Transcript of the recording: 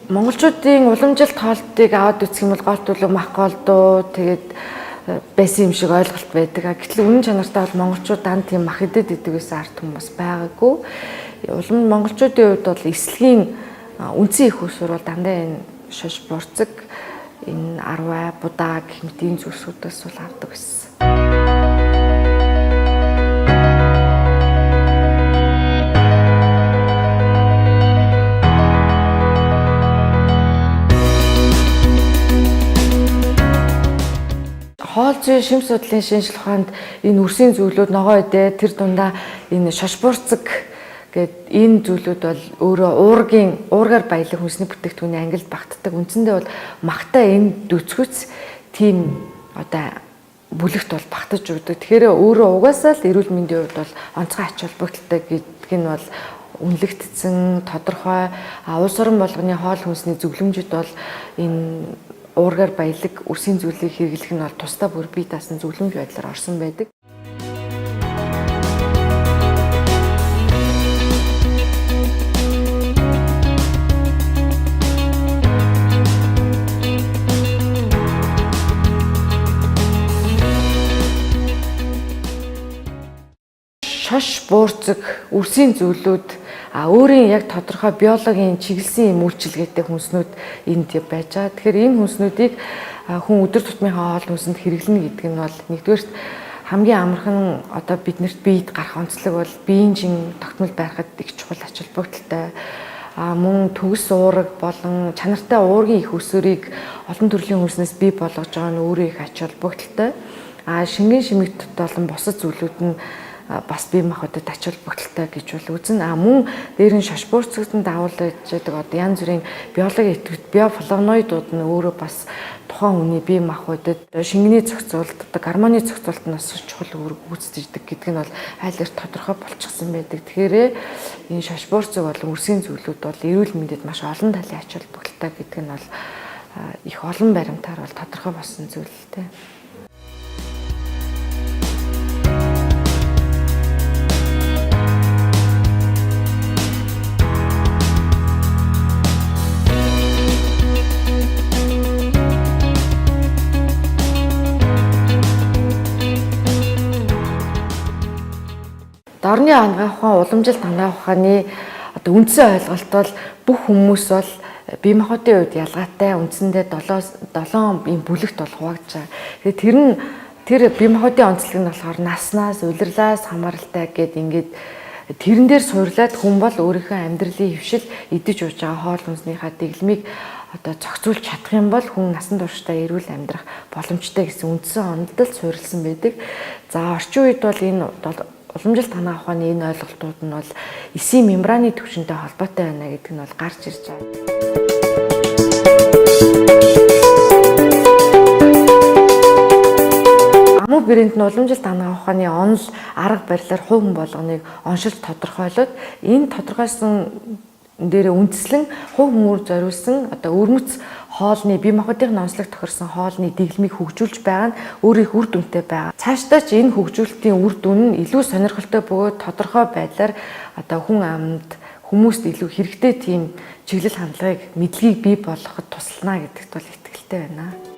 Монголчуудын уламжлалт хоолтыг аваад үзэх юм бол гол төлөв мах голдуу тэгээд байсан юм шиг ойлголт байдаг. Гэтэл үнэн чанартай бол монголчууд данд тийм мах идэд идэг гэсэн ард хүмүүс байгаагүй. Монголчуудын хувьд бол эслэгийн үндсэн их усур бол дандаа энэ шош борцог, энэ арвай, будаа гэх мэт энэ зүйлсүүдээс бол авдаг байсан. Хоол зүйн шим судлалын шинжилгээ ухаанд энэ үрсийн зүйлүүд ногоо идэ тэр дундаа энэ шош бурцэг гэд энэ зүйлүүд бол өөрөө уургаар баялаг хүнсний бүтээгдэхүүний ангилд багтдаг. Үндсэндээ бол махтай энэ дүцгүц тийм одоо бүлэгт бол багтаж өгдөг. Тэгэхээр өөрөө угаасаа л эрүүл мэндийн хувьд бол онцгой ач холбогдолтой гэдэг нь бол үнэлэгдсэн тодорхой улс орон болгоны хоол хүнсний зөвлөмжөд бол энэ уургаар баялаг үрсийн зүйлийг хэрэглэх нь бол тусдаа бүр бие даасан зөвлөмж байдлаар орсон байдаг. Шош буурцэг үрсийн зүйлүүд өөрийн яг тодорхой биологийн чиглэсэн юм үйлчилгээтэй хүнснүүд энд байж байгаа. Тэгэхээр энэ хүнснүүдийг хүн өдөр тутмынхаа хоол хүнсэнд хэрэглэнэ гэдэг нь бол нэгдүгээрт хамгийн амархан одоо биднэрт биед гарах онцлог бол биеийн тогтмол байхад их чухал ач холбогдолтой. Мөн төгс уураг болон чанартай уургийн их өсвөрийг олон төрлийн хүнснээс бий болгож байгаа нь өөрөө их ач холбогдолтой. Шингэн шимэгт болон бусад зүйлүүд нь бас бие махбодод ач холбогдолтой гэж бол үзнэ. Мөн дээр нь шош буурцагтанд дагуулж байдаг одоо янз бүрийн биологийн этгээд биофлавоноидууд нь өөрөө бас тухайн хүний бие махбодод шингэний зохицуулалт, одоо гормоны зохицуулалт нь бас чухал үүрэг гүйцэтгэдэг гэдэг нь бол аль эрт тодорхой болчихсон байдаг. Тэгэхээр энэ шош буурцаг болон үрсийн зүйлүүд бол эрүүл мэндэд маш олон талын ач холбогдолтой гэдэг нь бол их олон баримтаар бол тодорхой болсон зүйл л дээ. Орны ангаа ухаан уламжилт ангаа ухааны одоо үндсэн ойлголт бол бүх хүмүүс бол бие махбодын үед ялгаатай үндсэндээ 7 ийм бүлэгт бол хуваагдж байгаа. Тэгэхээр тэр бие махбодын онцлог нь болохоор наснаас, улирлаас хамааралтай гэд ингээд тэрэн дээр суурлаад хүн бол өөрийнхөө амьдралын хөвшил идэж ууж байгаа хоол хүнснийхаа дэглэмийг одоо зохицуулж чадах юм бол хүн насан туршдаа эрүүл амьдрах боломжтой гэсэн үндсэн онолдолд суурилсан байдаг. За орчин үед бол энэ уламжилт ангаа ухааны энэ ойлголтууд нь бол эсийн мембраны түвшинтэй холбоотой байна гэдэг нь бол гарч ирж байгаа. Амуу брэнд нь уламжилт ангаа ухааны онол арга барилаар хувь хүн болгоныг оншилж тодорхойлоод энэ тодорхойлсон дээрээ үндэслэн хувь хүмүүр зориулсан одоо өрмөц хоолны бие махбодын онцлог тохирсон хоолны дэглэмийг хөгжүүлж байгаа нь өөр их үр дүнтэй байгаа. Цаашдаа ч энэ хөгжүүлэлтийн үр дүн нь илүү сонирхолтой бөгөөд тодорхой байдлаар одоо хүн амд хүмүүст илүү хэрэгтэй тийм чиглэл хандлагыг мэдлэгийг бий болгоход туслана гэдэгт бол итгэлтэй байна.